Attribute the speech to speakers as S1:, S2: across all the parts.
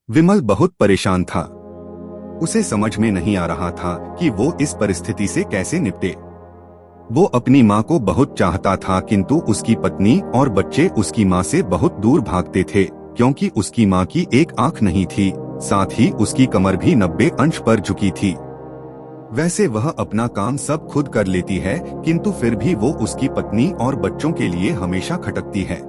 S1: विमल बहुत परेशान था। उसे समझ में नहीं आ रहा था कि वो इस परिस्थिति से कैसे निपटे। वो अपनी माँ को बहुत चाहता था, किंतु उसकी पत्नी और बच्चे उसकी माँ से बहुत दूर भागते थे, क्योंकि उसकी माँ की एक आंख नहीं थी, साथ ही उसकी कमर भी 90 अंश पर झुकी थी। वैसे वह अपना काम सब खुद कर लेती है, किंतु फिर भी वो उसकी पत्नी और बच्चों के लिए हमेशा खटकती है।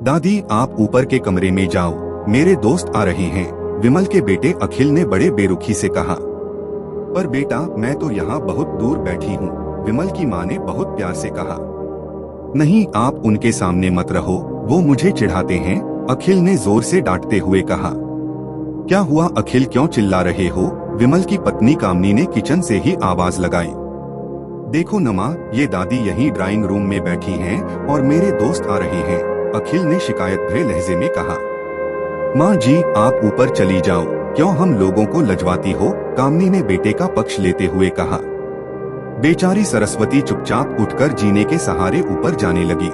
S1: दादी, आप ऊपर के कमरे में जाओ, मेरे दोस्त आ रहे हैं, विमल के बेटे अखिल ने बड़े बेरुखी से कहा। पर बेटा, मैं तो यहाँ बहुत दूर बैठी हूँ, विमल की माँ ने बहुत प्यार से कहा। नहीं, आप उनके सामने मत रहो, वो मुझे चिढ़ाते हैं, अखिल ने जोर से डांटते हुए कहा। क्या हुआ अखिल, क्यों चिल्ला रहे हो? विमल की पत्नी कामनी ने किचन से ही आवाज लगाई। देखो नमा, ये दादी यहीं ड्राइंग रूम में बैठी हैं और मेरे दोस्त आ रहे हैं, अखिल ने शिकायत भरे लहजे में कहा। माँ जी, आप ऊपर चली जाओ, क्यों हम लोगों को लजवाती हो? कामनी ने बेटे का पक्ष लेते हुए कहा। बेचारी सरस्वती चुपचाप उठकर जीने के सहारे ऊपर जाने लगी।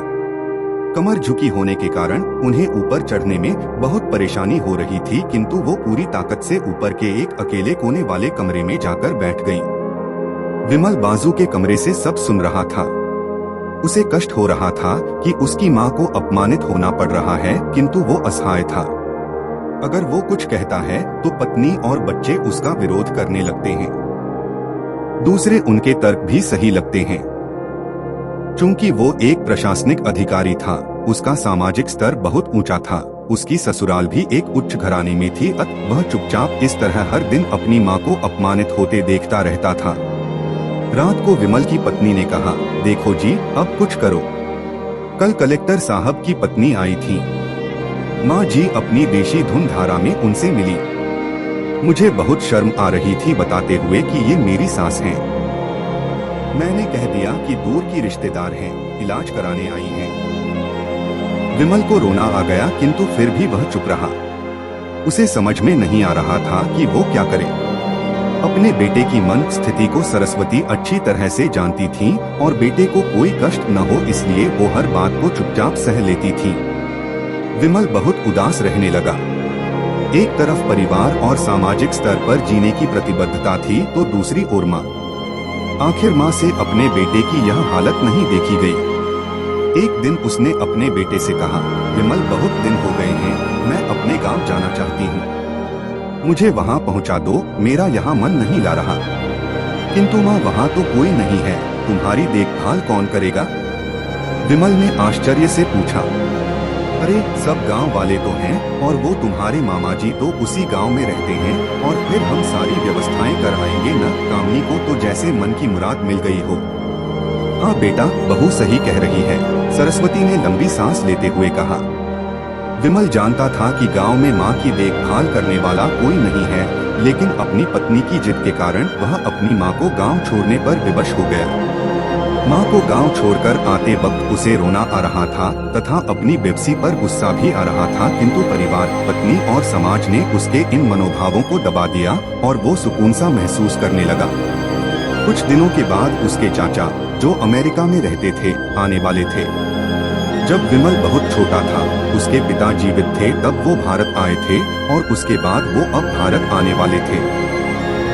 S1: कमर झुकी होने के कारण उन्हें ऊपर चढ़ने में बहुत परेशानी हो रही थी, किंतु वो पूरी ताकत से ऊपर के एक अकेले कोने वाले कमरे में जाकर बैठ गई। विमल बाजू के कमरे से सब सुन रहा था। उसे कष्ट हो रहा था कि उसकी माँ को अपमानित होना पड़ रहा है, किंतु वो असहाय था। अगर वो कुछ कहता है तो पत्नी और बच्चे उसका विरोध करने लगते हैं। दूसरे उनके तर्क भी सही लगते हैं। चूंकि वो एक प्रशासनिक अधिकारी था, उसका सामाजिक स्तर बहुत ऊंचा था, उसकी ससुराल भी एक उच्च घराने में थी, अतः वह चुपचाप इस तरह हर दिन अपनी माँ को अपमानित होते देखता रहता था। रात को विमल की पत्नी ने कहा, देखो जी, अब कुछ करो। कल कलेक्टर साहब की पत्नी आई थी। माँ जी अपनी देशी धुन धारा में उनसे मिली। मुझे बहुत शर्म आ रही थी बताते हुए कि ये मेरी सास हैं। मैंने कह दिया कि दूर की रिश्तेदार हैं, इलाज कराने आई हैं। विमल को रोना आ गया, किंतु फिर भी वह चुप रहा। उसे समझ में नहीं आ रहा था कि वो क्या करे। अपने बेटे की मन स्थिति को सरस्वती अच्छी तरह से जानती थी और बेटे को कोई कष्ट न हो इसलिए वो हर बात को चुपचाप सह लेती थी। विमल बहुत उदास रहने लगा। एक तरफ परिवार और सामाजिक स्तर पर जीने की प्रतिबद्धता थी, तो दूसरी ओर माँ। आखिर माँ से अपने बेटे की यह हालत नहीं देखी गई। एक दिन उसने अपने बेटे से कहा, विमल, बहुत दिन हो गए हैं, मैं अपने गांव जाना चाहती हूँ, मुझे वहाँ पहुँचा दो, मेरा यहाँ मन नहीं ला रहा। किंतु माँ, वहाँ तो कोई नहीं है, तुम्हारी देखभाल कौन करेगा? विमल ने आश्चर्य से पूछा। अरे, सब गांव वाले तो हैं और वो तुम्हारे मामा जी तो उसी गांव में रहते हैं, और फिर हम सारी व्यवस्थाएं करवाएंगे न। कामनी को तो जैसे मन की मुराद मिल गई हो। हाँ बेटा, बहू सही कह रही है, सरस्वती ने लंबी सांस लेते हुए कहा। विमल जानता था कि गांव में माँ की देखभाल करने वाला कोई नहीं है, लेकिन अपनी पत्नी की जिद के कारण वह अपनी माँ को गाँव छोड़ने पर विवश हो गया। माँ को गांव छोड़कर आते वक्त उसे रोना आ रहा था तथा अपनी बेबसी पर गुस्सा भी आ रहा था, किंतु परिवार, पत्नी और समाज ने उसके इन मनोभावों को दबा दिया और वो सुकून सा महसूस करने लगा। कुछ दिनों के बाद उसके चाचा, जो अमेरिका में रहते थे, आने वाले थे। जब विमल बहुत छोटा था, उसके पिता जीवित थे तब वो भारत आए थे और उसके बाद वो अब भारत आने वाले थे।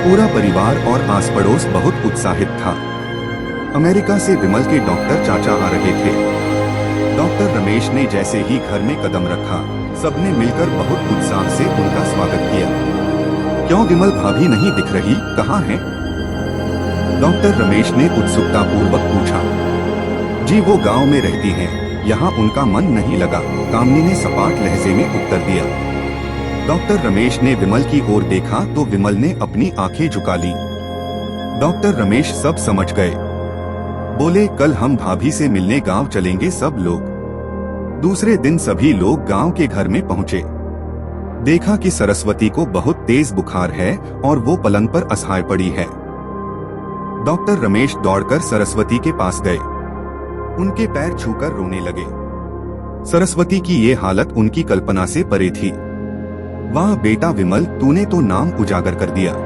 S1: पूरा परिवार और आस पड़ोस बहुत उत्साहित था। अमेरिका से विमल के डॉक्टर चाचा आ रहे थे। डॉक्टर रमेश ने जैसे ही घर में कदम रखा, सबने मिलकर बहुत उत्साह से उनका स्वागत किया। क्यों विमल भाभी नहीं दिख रही, कहाँ हैं? डॉक्टर रमेश ने उत्सुकता पूर्वक पूछा। जी, वो गांव में रहती हैं, यहाँ उनका मन नहीं लगा, कामनी ने सपाट लहजे में उत्तर दिया। डॉक्टर रमेश ने विमल की ओर देखा तो विमल ने अपनी आंखें झुका ली। डॉक्टर रमेश सब समझ गए। बोले, कल हम भाभी से मिलने गांव चलेंगे सब लोग। दूसरे दिन सभी लोग गांव के घर में पहुंचे। देखा कि सरस्वती को बहुत तेज बुखार है और वो पलंग पर असहाय पड़ी है। डॉक्टर रमेश दौड़कर सरस्वती के पास गए। उनके पैर छूकर रोने लगे। सरस्वती की ये हालत उनकी कल्पना से परे थी। वाह बेटा विमल, तूने तो नाम उजागर कर दिया।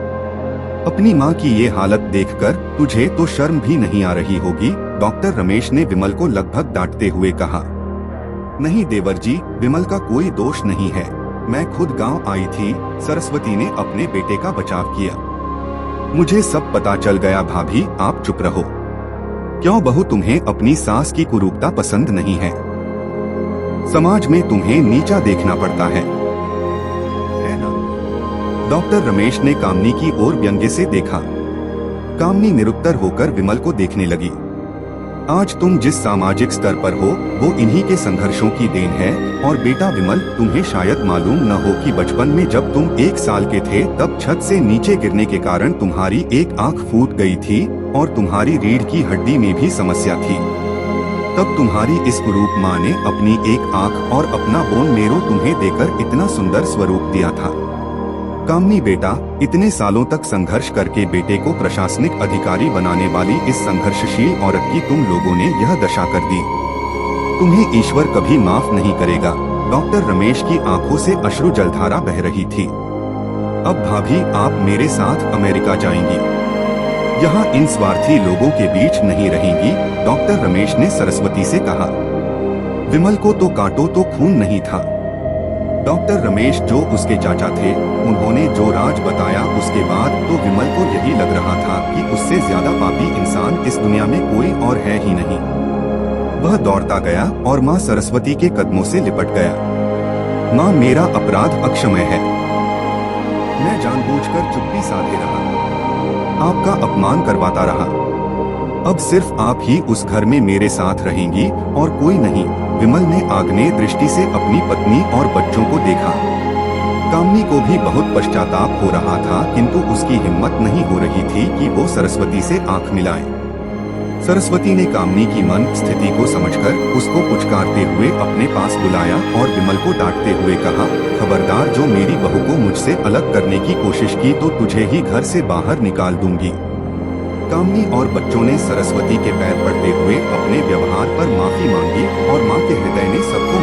S1: अपनी माँ की ये हालत देखकर तुझे तो शर्म भी नहीं आ रही होगी, डॉक्टर रमेश ने विमल को लगभग डांटते हुए कहा। नहीं देवर जी, विमल का कोई दोष नहीं है, मैं खुद गांव आई थी, सरस्वती ने अपने बेटे का बचाव किया। मुझे सब पता चल गया भाभी, आप चुप रहो। क्यों बहू, तुम्हें अपनी सास की कुरूपता पसंद नहीं है? समाज में तुम्हें नीचा देखना पड़ता है ना? डॉक्टर रमेश ने कामनी की ओर व्यंग्य से देखा। कामनी निरुत्तर होकर विमल को देखने लगी। आज तुम जिस सामाजिक स्तर पर हो वो इन्हीं के संघर्षों की देन है। और बेटा विमल, तुम्हें शायद मालूम न हो कि बचपन में जब तुम 1 साल के थे तब छत से नीचे गिरने के कारण तुम्हारी एक आंख फूट गई थी और तुम्हारी रीढ़ की हड्डी में भी समस्या थी। तब तुम्हारी इस कुरूप माँ ने अपनी एक आंख और अपना बोन मेरो तुम्हें देकर इतना सुंदर स्वरूप दिया था। कामनी बेटा, इतने सालों तक संघर्ष करके बेटे को प्रशासनिक अधिकारी बनाने वाली इस संघर्षशील औरत की तुम लोगों ने यह दशा कर दी। तुम्हें ईश्वर कभी माफ नहीं करेगा। डॉक्टर रमेश की आंखों से अश्रु जलधारा बह रही थी। अब भाभी, आप मेरे साथ अमेरिका जाएंगी। यहाँ इन स्वार्थी लोगों के बीच नहीं रहेंगी, डॉक्टर रमेश ने सरस्वती से कहा। विमल को तो काटो तो खून नहीं था। डॉक्टर रमेश जो उसके चाचा थे, उन्होंने जो राज बताया उसके बाद तो विमल को यही लग रहा था कि उससे ज्यादा पापी इंसान इस दुनिया में कोई और है ही नहीं। वह दौड़ता गया और माँ सरस्वती के कदमों से लिपट गया। माँ, मेरा अपराध अक्षम्य है। मैं जानबूझकर चुप्पी साधे रहा, आपका अपमान करवाता रहा। अब सिर्फ आप ही उस घर में मेरे साथ रहेंगी और कोई नहीं। विमल ने आग्नेय दृष्टि से अपनी पत्नी और बच्चों को देखा। कामनी को भी बहुत पश्चाताप हो रहा था, किंतु उसकी हिम्मत नहीं हो रही थी कि वो सरस्वती से आंख मिलाए। सरस्वती ने कामनी की मन स्थिति को समझकर उसको पुचकारते हुए अपने पास बुलाया और विमल को डांटते हुए कहा, खबरदार, जो मेरी बहू को मुझसे अलग करने की कोशिश की तो तुझे ही घर से बाहर निकाल दूंगी। कामनी और बच्चों ने सरस्वती के पैर पड़ते हुए अपने व्यवहार पर माफी मांगी और माँ के हृदय ने सबको